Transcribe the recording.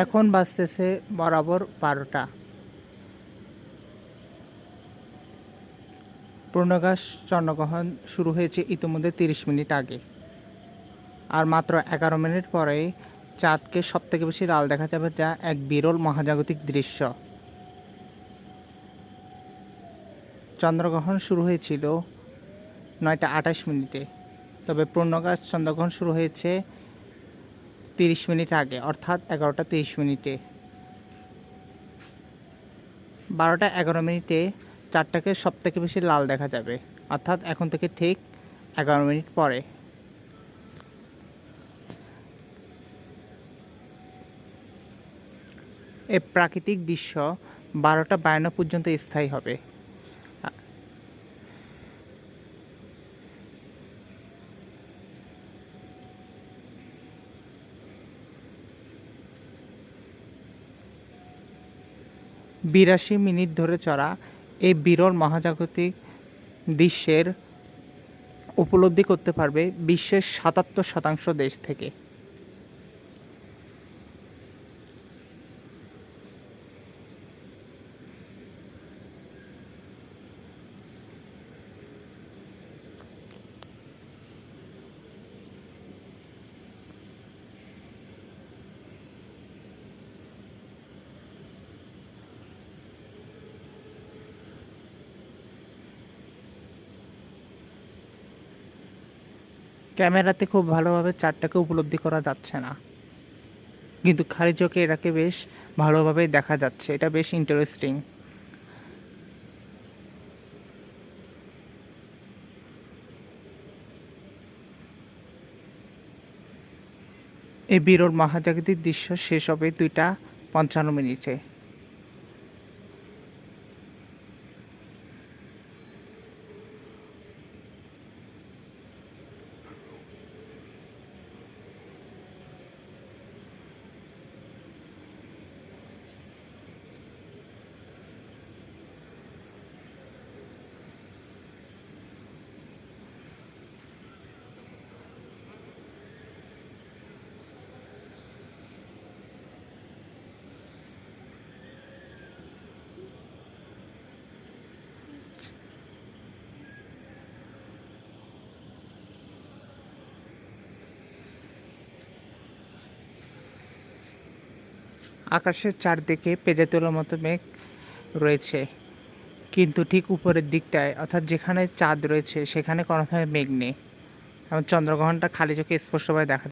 এখন বাজতেছে বরাবর 12টা। পূর্ণাকাশ চন্দ্রগ্রহণ শুরু হয়েছে ইতিমধ্যে 30 মিনিট আগে, আর মাত্র 11 মিনিট পরেই চাঁদকে সবথেকে বেশি লাল দেখা যাবে, যা এক বিরল মহাজাগতিক দৃশ্য। চন্দ্রগ্রহণ শুরু হয়েছিল 9টা 28 মিনিটে, তবে পূর্ণাকাশ চন্দ্রগ্রহণ শুরু হয়েছে 30 মিনিট আগে, অর্থাৎ 11টা 30 মিনিটে। 12টা 11 মিনিটে চাঁদটাকে সবথেকে বেশি লাল দেখা যাবে, অর্থাৎ এখন থেকে ঠিক 11 মিনিট পরে। এই প্রাকৃতিক দৃশ্য 12টা 52 পর্যন্ত স্থায়ী হবে। বিরাশি মিনিট ধরে চলা এই বিরল মহাজাগতিক দৃশ্যের উপলব্ধি করতে পারবে বিশ্বের 77% দেশ থেকে। ক্যামেরাতে খুব ভালোভাবে চাঁদটাকে উপলব্ধি করা যাচ্ছে না, কিন্তু খালি চোখে এটাকে বেশ ভালোভাবেই দেখা যাচ্ছে। এটা বেশ ইন্টারেস্টিং। এই বিরল মহাজাগতিক দৃশ্য শেষ হবে 2টা 55 মিনিটে। আকাশের চারদিকে পেঁজা তোলার মতো মেঘ রয়েছে, কিন্তু ঠিক উপরের দিকটায়, অর্থাৎ যেখানে চাঁদ রয়েছে সেখানে কোনো ধরনের মেঘ নেই এবং চন্দ্রগ্রহণটা খালি চোখে স্পষ্টভাবে দেখা